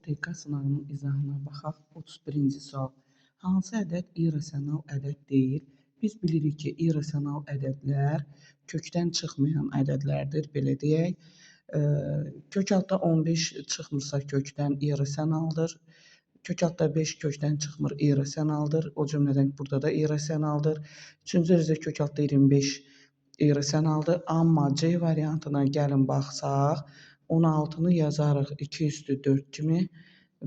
TK sınavının izahına baxaq. 31-ci sual. Hansı ədəd irrasional ədəd deyil? Biz bilirik ki, irrasional ədədlər kökdən çıxmayan ədədlərdir, belə deyək. Kök altda 15 çıxmırsa kökdən irrasionaldır. Kök altda 5 kökdən çıxmır, irrasionaldır. O cümlədən burada da irrasionaldır. Üçüncü dərəcə kök altda 25 irrasionaldır. Amma C variantına gəlin baxsaq, 16-nı yazarıq 2/4 kimi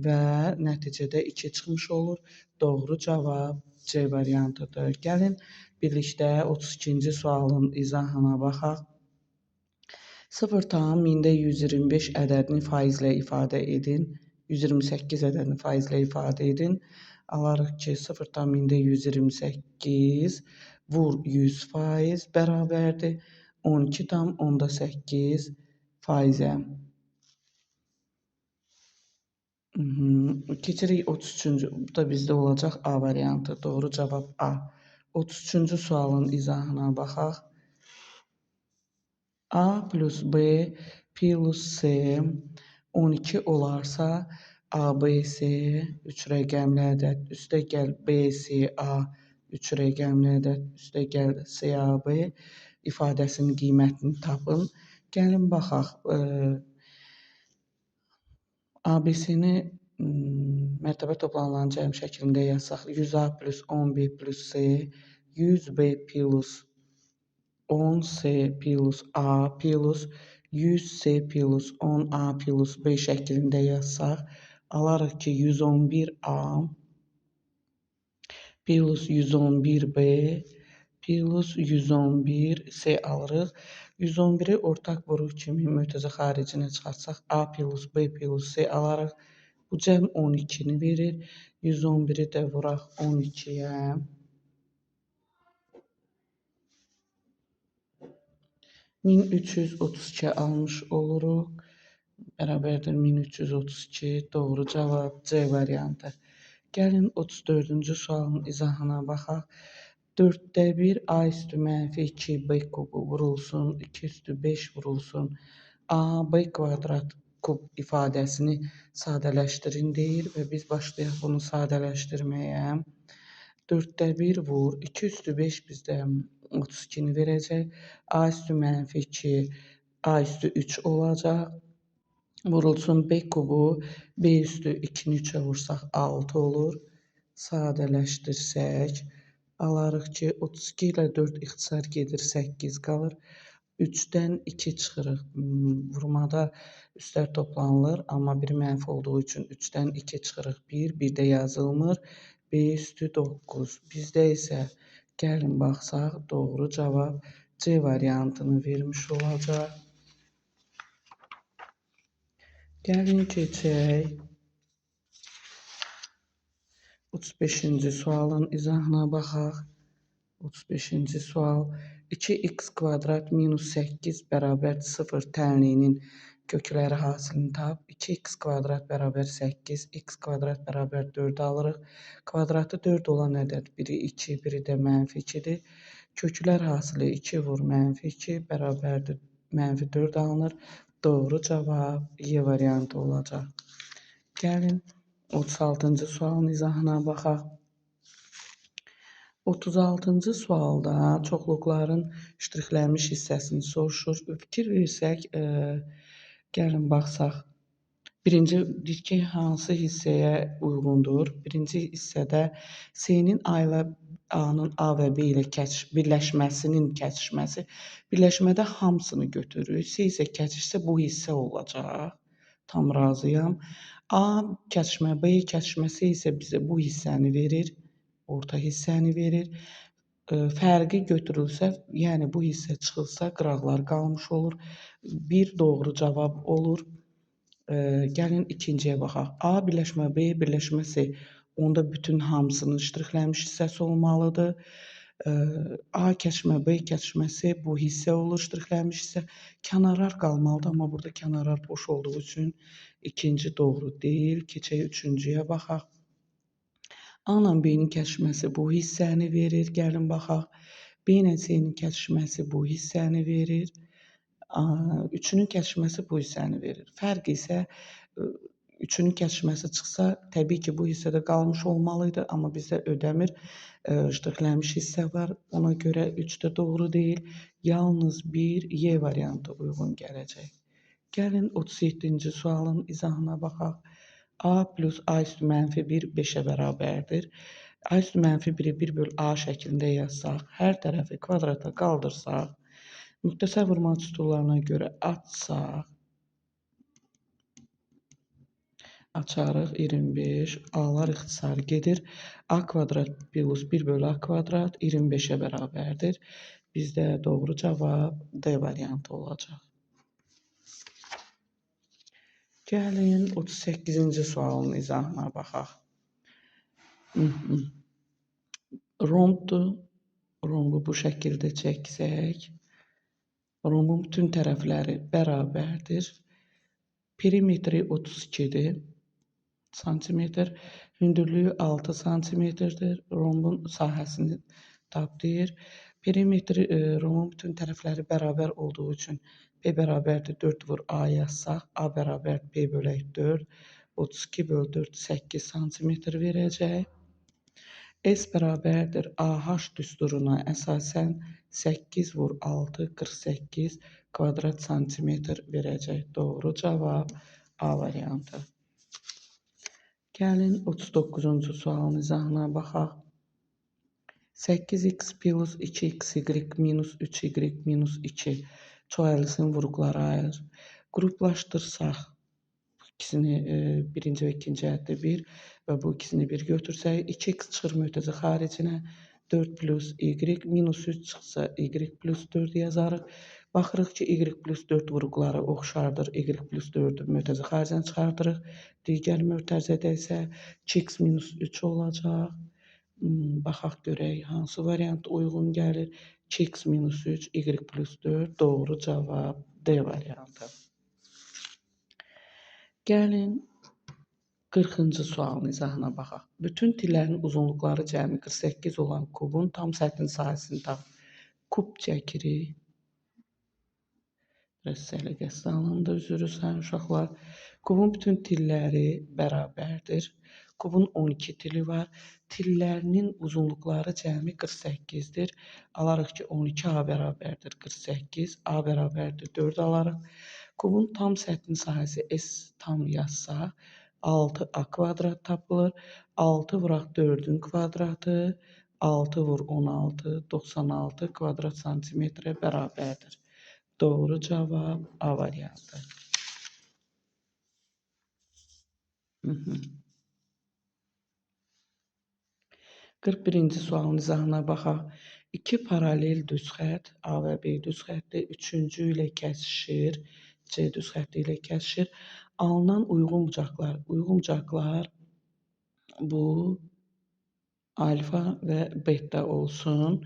və nəticədə 2 çıxmış olur. Doğru cavab C variantıdır. Gəlin birlikdə 32-ci sualın izahına baxaq. 0,125 ədədini faizlə ifadə edin. 128 ədədini faizlə ifadə edin. Alarıq ki, 0,128 vur 100% bərabərdir 12,8 faizə. Keçirik 33-cü. Bu da bizdə olacaq A variantı. Doğru cavab A. 33-cü sualın izahına baxaq. A plus B plus C 12 olarsa ABC 3 rəqəmli ədəd, üstəgəl BCA 3 rəqəmli ədəd, üstəgəl CAB ifadəsinin qiymətini tapın. Gəlin baxaq. ABC-ni mərtəbə toplanılan cəm şəklində yazsaq, 100A plus 10B plus C, 100B plus 10C plus A plus 100C plus 10A plus B şəklində yazsaq, alarıq ki, 111A plus 111B plus 111C alırıq. 111-i ortaq vuruq kimi mötərizə xaricinə çıxartsaq, A plus B plus C alarıq. Bu cəm 12-ni verir. 111-i də vuraq 12-yə. 1332 almış oluruq. Bərabərdir 1332. Doğru cavab C variantı. Gəlin 34-cü sualın izahına baxaq. 4/1 A üstü mənfi 2B kubu vurulsun, 2 üstü 5 vurulsun. AB kvadrat kub ifadəsini sadələşdirin deyir və biz başlayaq bunu sadələşdirməyə. 4/1 vur, 2 üstü 5 bizdə 32-ni verəcək. A üstü mənfi 2, A üstü 3 olacaq. Vurulsun B kubu, B üstü 2-ni 3-ə vursaq 6 olur. Sadələşdirsək, alarıq ki, 32 ilə 4 ixtisar gedir, 8 qalır. 3-dən 2 çıxırıq. Vurmada üstlər toplanılır, amma biri mənfi olduğu üçün 3-dən 2 çıxırıq. 1 də yazılmır. B üstü 9. Bizdə isə gəlin baxsaq, doğru cavab C variantını vermiş olacaq. Gəlin keçək 35-ci sualın izahına baxaq. 35-ci sual. 2x kvadrat minus 8 bərabər 0 tənliyinin kökləri hasilini tap. 2x kvadrat bərabər 8, x kvadrat bərabər 4 alırıq. Kvadratı 4 olan ədəd biri 2, biri də mənfi 2-dir. Köklər hasili 2 vur mənfi 2 bərabərdir mənfi 4 alınır. Doğru cavab Y variantı olacaq. Gəlin 36-cı sualın izahına baxaq. 36-cı sualda çoxluqların ştrixlənmiş hissəsini soruşur. Fikir versək, gəlin baxsaq. Birinci deyir ki, hansı hissəyə uyğundur? Birinci hissədə C-nin A ilə A-nın A və B ilə birləşməsinin kəsişməsi. Birləşmədə hamısını götürürük. C isə kəsişsə bu hissə olacaq. Tam razıyam. A kəsişmə, B kəsişməsi isə bizə bu hissəni verir. Orta hissəni verir. Fərqi götürülsə, yəni bu hissə çıxılsa, qıraqlar qalmış olur. Bir doğru cavab olur. Gəlin ikinciyə baxaq. A birləşmə B birləşmə C. Onda bütün hamısının ştrixlənmiş hissəsi olmalıdır. A kəsişmə B kəsişməsi bu hissə olur, ştrixlənmiş hissə. Kənarlar qalmalıdır, amma burada kənarlar boş olduğu üçün ikinci doğru deyil. Keçək üçüncüyə baxaq. A ilə B-nin kəsişməsi bu hissəni verir. Gəlin baxaq. B ilə C-nin kəsişməsi bu hissəni verir. Üçünün kəsişməsi bu hissəni verir. Fərq isə üçünün kəsişməsi çıxsa, təbii ki, bu hissədə qalmış olmalıydı, amma bizdə ödəmir. Ştrixlənmiş hissə var. Ona görə 3 də doğru deyil. Yalnız bir Y variantı uyğun gələcək. Gəlin 37-ci sualın izahına baxaq. A plus A üstü mənfi 1 5-ə bərabərdir. A üstü mənfi 1-i 1 böl A şəklində yazsaq, hər tərəfi kvadrata qaldırsaq, müxtəsər vurma üsullarına görə açsaq, açarıq 25, A'lar ixtisar gedir. A kvadrat plus 1 bölü A kvadrat 25-ə bərabərdir. Bizdə doğru cavab D variantı olacaq. Gəlin 38-ci sualın izahına baxaq. Rombdur. Rombu bu şəkildə çəksək, rombun bütün tərəfləri bərabərdir. Perimetri 32-dir. Santimetr, hündürlüyü 6 santimetrdir. Rombun sahəsini tap deyir. Perimetri rombun bütün tərəfləri bərabər olduğu üçün B bərabərdir 4 vur A yazsaq, A bərabər B bölək 4, 32 böl 4 8 santimetr verəcək. S bərabərdir AH düsturuna əsasən 8 vur 6 48 kvadrat santimetr verəcək. Doğru cavab A variantı. Gəlin 39-cu sualın izahına baxaq. 8x plus 2xy minus 3y minus 2 çoxayılısının vurğuları ayır. Qruplaşdırsaq, ikisini birinci və ikinci əddə 1 və bu ikisini 1 götürsək, 2x çıxır mötərizə xaricinə, 4 plus y minus 3 çıxsa y plus 4 yazarıq. Baxırıq ki, y plus 4 vurğuları oxşardır, y plus 4-ü mötərizə xaricinə çıxardırıq. Digər mötərizədə isə 2x minus 3 olacaq. Baxaq görək hansı variant uyğun gəlir. 2x minus 3, y plus 4 doğru cavab D variantı. Gəlin 40-cı sualın izahına baxaq. Bütün tillərin uzunluqları cəmi 48 olan kubun tam səthinin sahəsini tap. Kub çəkirik. Biraz səliqəsiz alındı, üzr istəyirəm uşaqlar. Kubun bütün tilləri bərabərdir. Kubun 12 tili var. Tillərinin uzunluqları cəmi 48-dir. Alarıq ki, 12A bərabərdir 48, A bərabərdir 4 alarıq. Kubun tam səthinin sahəsi S tam yazsaq, 6A kvadrat tapılır. 6 vuraq 4-ün kvadratı, 6 vur 16, 96 kvadrat santimetrə bərabərdir. Doğru cavab A variantı. 41-ci sualın izahına baxaq. İki paralel düz xətt, A və B düz xətti üçüncü ilə kəsişir, C düz xətti ilə kəsişir. Alınan uyğun bucaqlar bu alfa və beta olsun.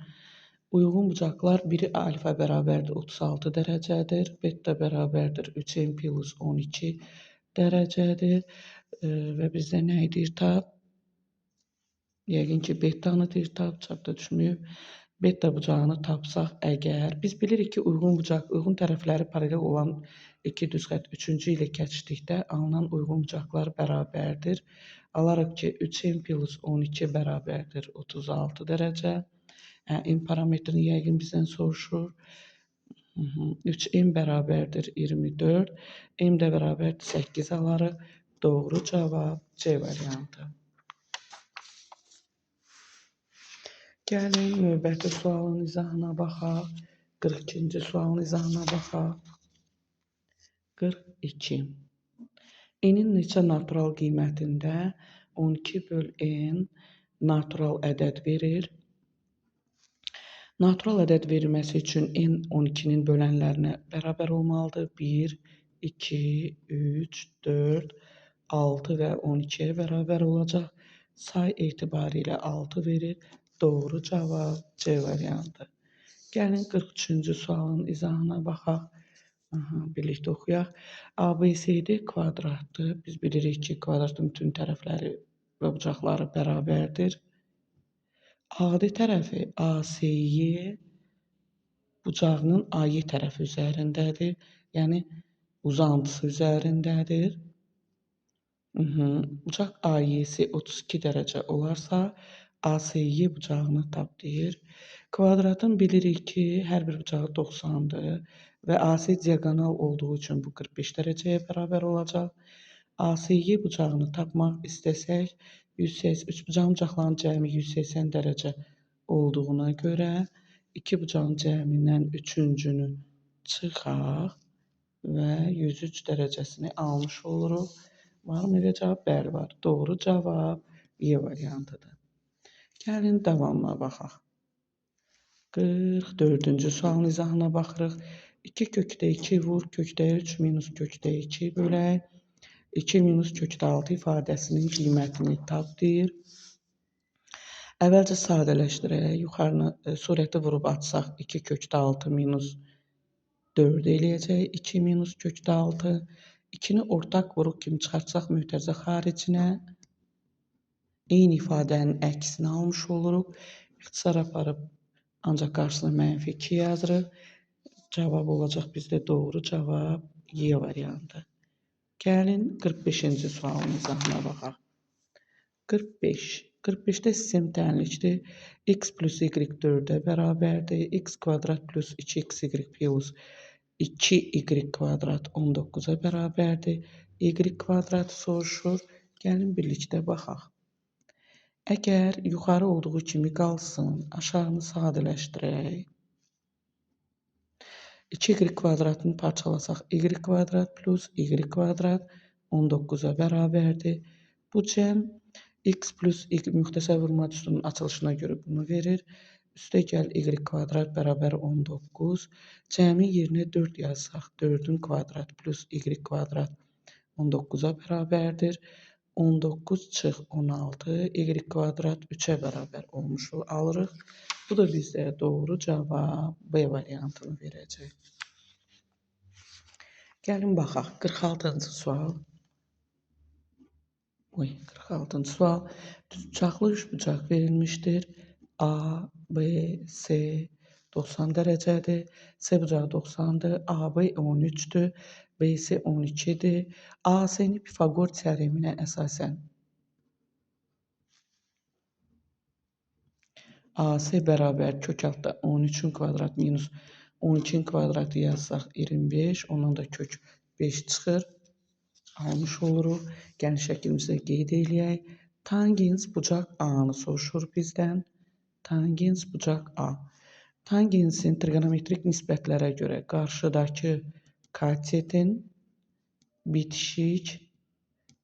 Uyğun bucaqlar biri alfa bərabərdir 36 dərəcədir, beta bərabərdir 3n plus 12 dərəcədir və bizdə nə edir tap? Yəqin ki, betanı deyir tap, çapda düşməyib. Beta bucağını tapsaq əgər, biz bilirik ki, uyğun tərəfləri paralel olan iki düz xətt üçüncü ilə kəsişdikdə alınan uyğun bucaqlar bərabərdir. Alarıq ki, 3n plus 12 bərabərdir 36 dərəcə. M parametrini yəqin bizdən soruşur. 3m bərabərdir 24, m də bərabərdir 8 alarıq. Doğru cavab C variantı. Gəlin növbəti sualın izahına baxaq. 42-ci sualın izahına baxaq. 42. N-in neçə natural qiymətində 12 böl n natural ədəd verir. Natural ədəd verilməsi üçün n 12-nin bölənlərinə bərabər olmalıdır. 1, 2, 3, 4, 6 və 12-yə bərabər olacaq. Say etibarilə 6 verir. Doğru cavab C variantı. Gəlin 43-cü sualın izahına baxaq. Birlikdə oxuyaq. ABCD kvadratdır. Biz bilirik ki, kvadratın bütün tərəfləri və bucaqları bərabərdir. AD tərəfi ASY bucağının AY tərəfi üzərindədir. Yəni uzantısı üzərindədir. Bucaq AY-si 32 dərəcə olarsa, ASY bucağını tap deyir. Kvadratın bilirik ki, hər bir bucağı 90-dır və AC diaqonal olduğu üçün bu 45 dərəcəyə bərabər olacaq. ASY bucağını tapmaq istəsək, 183 bucağın cəmi 180 dərəcə olduğuna görə 2 bucağın cəmindən üçüncünü çıxaq və 103 dərəcəsini almış oluruq. Varmı elə cavab? Bəli, var. Doğru cavab Y variantıdır. Gəlin davamına baxaq. 44-cü sualın izahına baxırıq. 2 kökdə 2 vur, kökdə 3 minus kökdə 2 bölək. 2 minus kökdə 6 ifadəsinin qiymətini tap deyir. Əvvəlcə sadələşdirək. Yuxarını surəti vurub atsaq 2 kökdə 6 minus 4 eləyəcək. 2 minus kökdə 6. 2-ni ortaq vuruq kimi çıxartsaq mötərizə xaricinə. Eyni ifadənin əksini almış oluruq. İxtisar aparıb ancaq qarşısına mənfi 2 yazırıq. Cavab olacaq bizdə doğru cavab Y variantı. Gəlin 45-ci sualın izahına baxaq. 45. 45-də sistem tənlikdir. X plus Y 4-ə bərabərdir. X kvadrat plus 2xy plus 2y kvadrat 19-a bərabərdir. Y kvadratı soruşur. Gəlin birlikdə baxaq. Əgər yuxarı olduğu kimi qalsın, aşağını sadələşdirək. 2y kvadratını parçalasaq, y kvadrat plus y kvadrat 19-a bərabərdir. Bu cəm x plus y müxtəsər vurma düsturunun açılışına görə bunu verir. Üstə gəl y kvadrat bərabər 19. Cəmi yerinə 4 yazsaq, 4-ün kvadrat plus y kvadrat 19-a bərabərdir. 19 çıx 16, y kvadrat 3-ə bərabər olmuş alırıq. Bu da bizdə doğru cavab B variantını verəcək. Gəlin baxaq. 46-cı sual. 46-cı sual. Düzbucaqlı üçbucaq verilmişdir. A, B, C 90 dərəcədir. C bucağı 90-dır. AB 13-dür. BC 12-dir. AC-ni Pifaqor teoreminə əsasən AC bərabər kök altda 13-ün kvadrat minus 12-nin kvadratı yazsaq 25, ondan da kök 5 çıxır. Almış oluruq. Gəlin şəklimizdə qeyd eləyək. Tangens bucaq A-nı soruşur bizdən. Tangens bucaq A. Tangensin trigonometrik nisbətlərə görə qarşıdakı katetin bitişik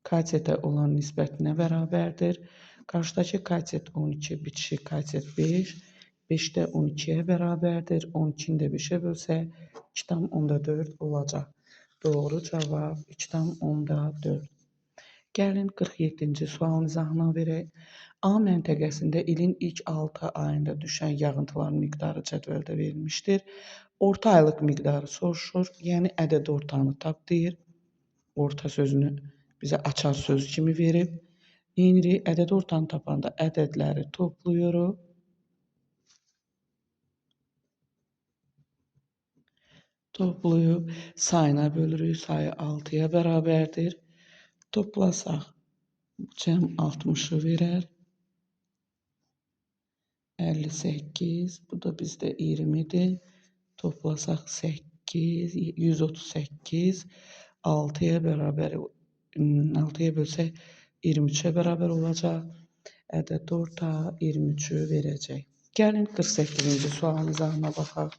katete olan nisbətinə bərabərdir. Qarşıdakı katet 12, bitişik katet 5. 5-də 12-yə bərabərdir. 12-ni də 5-ə bölsək 2,4 olacaq. Doğru cavab 2,4. Gəlin 47-ci sualın izahına verək. A məntəqəsində ilin ilk 6 ayında düşən yağıntıların miqdarı cədvəldə verilmişdir. Orta aylıq miqdarı soruşur. Yəni ədəd ortanı tap deyir. Orta sözünü bizə açar söz kimi verib. Neyinirik? Ədəd ortanı tapanda ədədləri toplayırıq. Toplayıb sayına bölürük. Sayı 6-ya bərabərdir. Toplasaq cəm 60-ı verər. 58, bu da bizdə 20-dir. Toplasaq 8, 138, 6-ya bərabər, 6-ya bölsək 23-ə bərabər olacaq. Ədəd orta 23-ü verəcək. Gəlin 48-ci sualın izahına baxaq.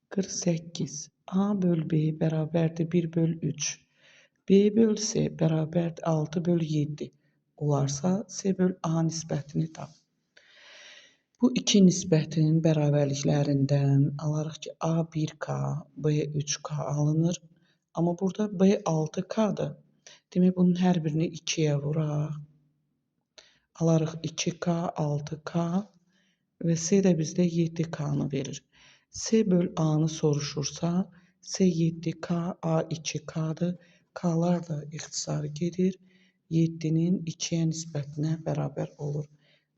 48. A böl B bərabərdir 1 böl 3. B böl C bərabərdir 6 böl 7 olarsa, C böl A nisbətini tap. Bu iki nisbətin bərabərliklərindən alarıq ki, A 1K, B 3K alınır. Amma burada B 6K'dır. Demək, bunun hər birini 2-yə vuraq. Alarıq 2K, 6K və C də bizdə 7K'nı verir. C böl A-nı soruşursa, C 7K, A 2K'dır. K'lar da ixtisar gedir. 7-nin 2-yə nisbətinə bərabər olur.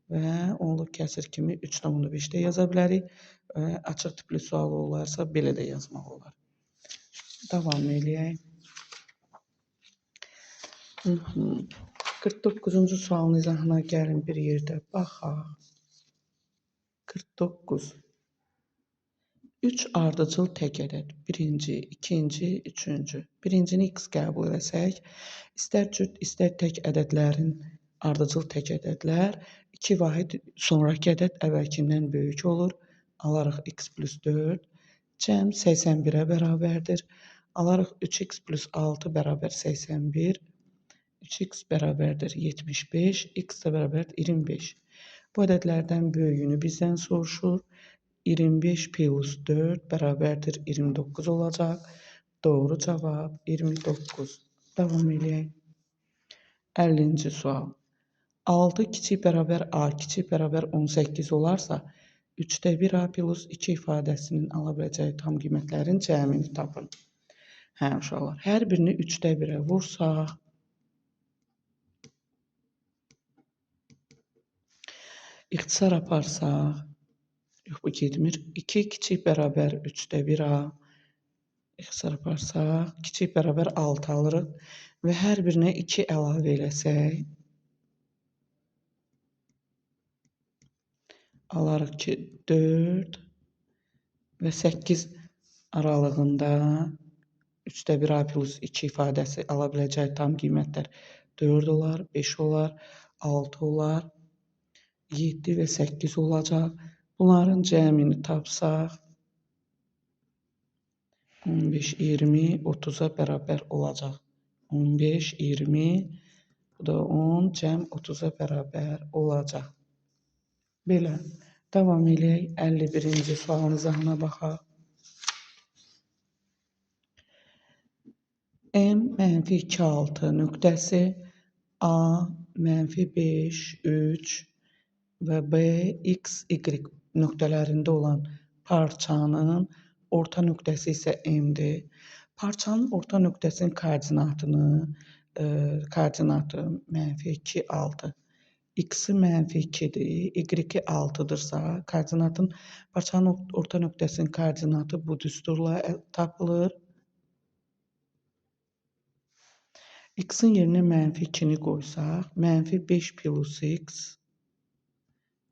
Və onluq kəsir kimi 3,5-də yaza bilərik. Açıq tipli sual olarsa, belə də yazmaq olar. Davam eləyək. 49-cu sualın izahına gəlin bir yerdə baxaq. 49. 3 ardıcıl tək ədəd. Birinci, ikinci, üçüncü. Birincini x qəbul etsək, istər cüt, istər tək ədədlərin ardıcıl tək ədədlər 2 vahid sonraki ədəd əvvəlkindən böyük olur. Alarıq x plus 4 cəm 81-ə bərabərdir. Alarıq 3x plus 6 bərabər 81. 3x bərabərdir 75, x də bərabərdir 25. Bu ədədlərdən böyüyünü bizdən soruşur. 25 plus 4 bərabərdir 29 olacaq. Doğru cavab 29. Davam edək. 50-ci sual. 6 kiçik bərabər a kiçik bərabər 18 olarsa, 3də 1 a plus 2 ifadəsinin ala biləcəyi tam qiymətlərin cəmini tapın. Hə, uşaqlar, hər birini 3də 1-ə vursaq, ixtisar aparsaq, yox, bu getmir. 2 kiçik bərabər 3də 1a, ixtisar aparsaq, kiçik bərabər 6 alırıq və hər birinə 2 əlavə eləsək, alarıq ki, 4 və 8 aralığında 3də 1a plus 2 ifadəsi ala biləcəyi tam qiymətlər 4 olar, 5 olar, 6 olar, 7 və 8 olacaq. Bunların cəmini tapsaq, 15, 20, 30-a bərabər olacaq. 15, 20, bu da 10, cəm 30-a bərabər olacaq. Belə, davam eləyək. 51-ci sualın izahına baxaq. M-2,6 nöqtəsi A, -5, 3 və B, X, Y nöqtələrində olan parçanın orta nöqtəsi isə M-dir. Parçanın orta nöqtəsinin koordinatı -2, 6. X-i -2-dir, Y-i 6-dırsa, parçanın orta nöqtəsinin koordinatı bu düsturla tapılır. X-in yerinə -2-ni qoysaq, -5 plus X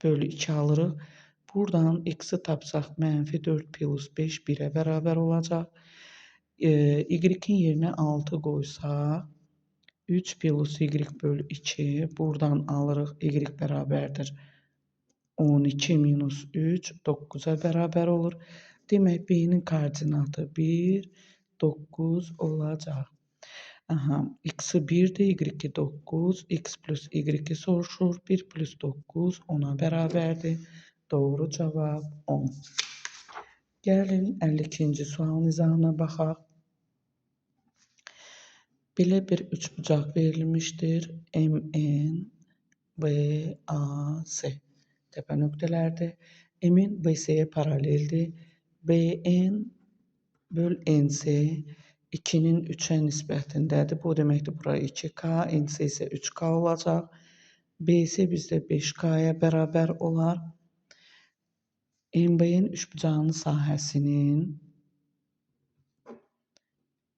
bölü 2 alırıq. Buradan X-i tapsaq, -4 plus 5 1-ə bərabər olacaq. Y-in yerinə 6 qoysaq, 3 plus Y bölü 2. Buradan alırıq, Y bərabərdir 12 minus 3, 9-a bərabər olur. Demək, B-nin koordinatı 1, 9 olacaq. X-i 1-dir, Y-i 9, X plus Y-i soruşur. 1 plus 9, 10-a bərabərdir. Doğru cavab 10. Gəlin 52-ci sualın izahına baxaq. Belə bir üçbucaq verilmişdir. MN, B, A, S təpə nöqtələrdir. MN BS-yə paraleldir. BN böl NC 2-nin 3-ə nisbətindədir. Bu deməkdir, bura 2K, NC isə 3K olacaq. BS bizdə 5K-ya bərabər olar. MB'nin üçbucağının sahəsinin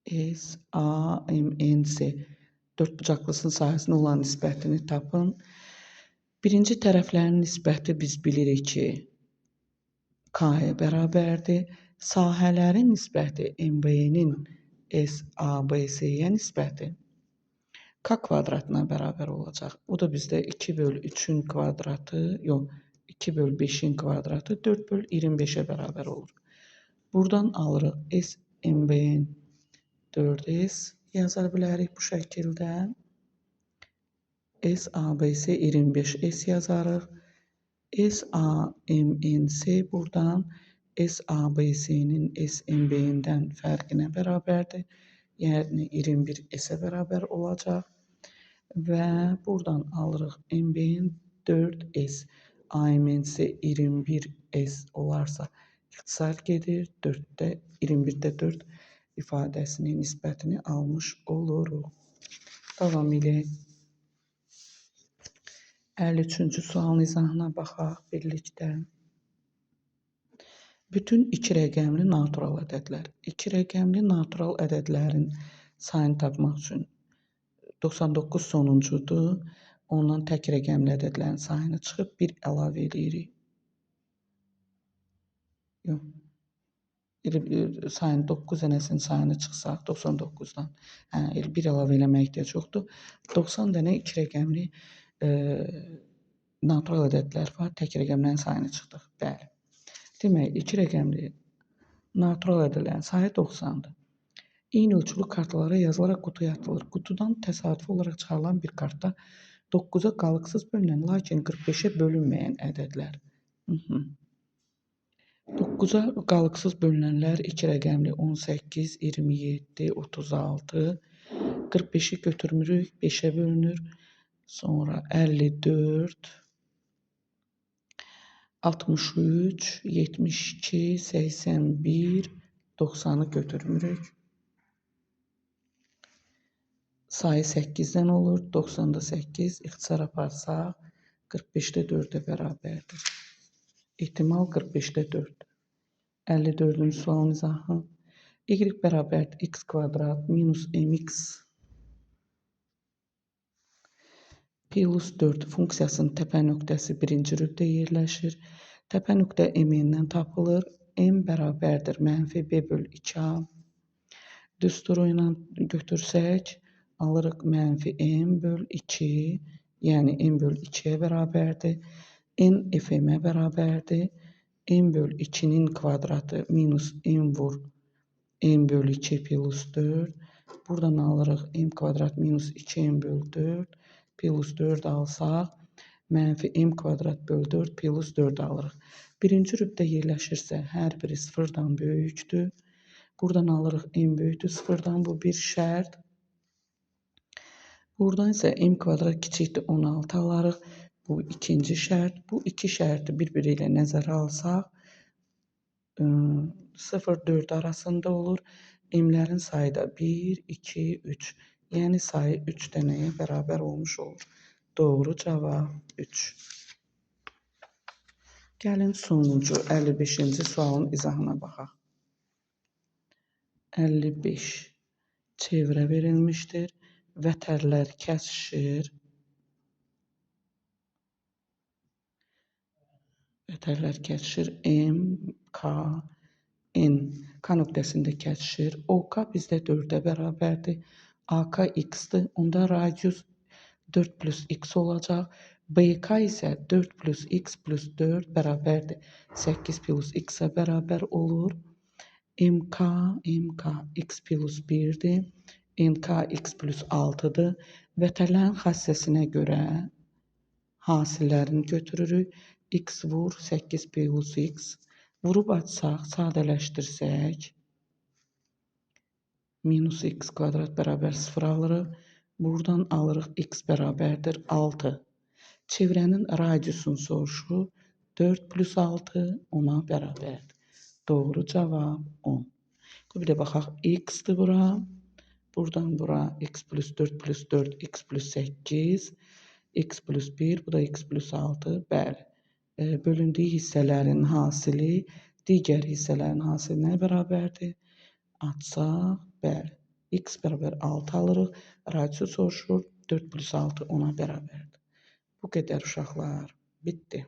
SAMNC dördbucaqlısının sahəsinə olan nisbətini tapın. Birinci tərəflərin nisbəti biz bilirik ki, K-ya bərabərdir. Sahələrin nisbəti MB'nin SABS-yə nisbəti K kvadratına bərabər olacaq. O da bizdə 2 bölü 3-ün kvadratı, yox, 2 bölü 5-in kvadratı 4 bölü 25-ə bərabər olur. Buradan alırıq SMB-nin 4S yaza bilərik bu şəkildə. SABS 25S yazarıq. SAMNC buradan SABS-nin SMB-dən fərqinə bərabərdir. Yəni 21S-ə bərabər olacaq. Və buradan alırıq MB-nin 4S, AMNC 21S olarsa ixtisar gedir. 21-də 4 ifadəsinin nisbətini almış oluruq. Davam edək. 53-cü sualın izahına baxaq birlikdə. Bütün 2 rəqəmli natural ədədlər. 2 rəqəmli natural ədədlərin sayını tapmaq üçün 99 sonuncudur. Ondan tək rəqəmli ədədlərin sayını çıxıb 1 əlavə edirik. Yox. Sayını 9 dənəsinin sayını çıxsaq 99-dan. Hə, 1 əlavə eləmək ehtiyac yoxdur. 90 dənə 2 rəqəmli natural ədədlər var. Tək rəqəmlərin sayını çıxdıq. Bəli. Demək, 2 rəqəmli natural ədədlərin sayı 90-dır. Eyni ölçülü kartlara yazılaraq qutuya atılır. Qutudan təsadüfi olaraq çıxarılan bir kartda 9-a qalıqsız bölünən, lakin 45-ə bölünməyən ədədlər. 9-a qalıqsız bölünənlər 2 rəqəmli 18, 27, 36, 45-i götürmürük, 5-ə bölünür. Sonra 54, 63, 72, 81, 90-ı götürmürük. Sayı 8-dən olur, 90-da 8, ixtisar aparsaq 45-də 4-ə bərabərdir. Ehtimal 45-də 4. 54-cü sualın izahı. Y bərabərdir x kvadrat minus mx plus 4 funksiyasının təpə nöqtəsi birinci rübdə yerləşir. Təpə nöqtə m-dən tapılır. M bərabərdir mənfi b bölü 2a. Düsturu ilə götürsək, alırıq mənfi m bölü 2, yəni m bölü 2-yə bərabərdir. N fm-ə bərabərdir. M bölü 2-nin kvadratı minus m vur m bölü 2 plus 4. Buradan alırıq m kvadrat minus 2m bölü 4 plus 4 alsaq, mənfi m kvadrat bölü 4 plus 4 alırıq. Birinci rübdə yerləşirsə, hər biri sıfırdan böyükdür. Buradan alırıq m böyükdür sıfırdan, bu bir şərt. Buradan isə m kvadrat kiçikdir 16 alarıq. Bu ikinci şərt. Bu iki şərti bir-biri ilə nəzərə alsaq, 0-4 arasında olur. M-lərin sayı da 1, 2, 3. Yəni sayı 3 dənəyə bərabər olmuş olur. Doğru cavab 3. Gəlin sonuncu 55-ci sualın izahına baxaq. 55. Çevrə verilmişdir. Vətərlər kəsişir. Vətərlər kəsişir. M, K, N. K nöqtəsində kəsişir. OK bizdə 4-ə bərabərdir. AK x-dir. Onda radius 4 plus x olacaq. BK isə 4 plus x plus 4 bərabərdir. 8 plus x-ə bərabər olur. MK x plus 1-dir. NK x plus 6-dır. Vətərlərin xassəsinə görə hasillərini götürürük. X vur 8 plus x. Vurub açsaq, sadələşdirsək, minus x kvadrat bərabər 0 alırıq. Buradan alırıq x bərabərdir 6. Çevrənin radiusunu soruşur. 4 plus 6 10-a bərabərdir. Doğru cavab 10. Bir də baxaq, x-dir bura. Buradan bura x plus 4 plus 4, x plus 8, x plus 1, bu da x plus 6. Bəli. Bölündüyü hissələrin hasili digər hissələrin hasilinə bərabərdir. Açsaq, bəli. X bərabər 6 alırıq. Radiusu soruşur. 4 plus 6 10-a bərabərdir. Bu qədər uşaqlar. Bitdi.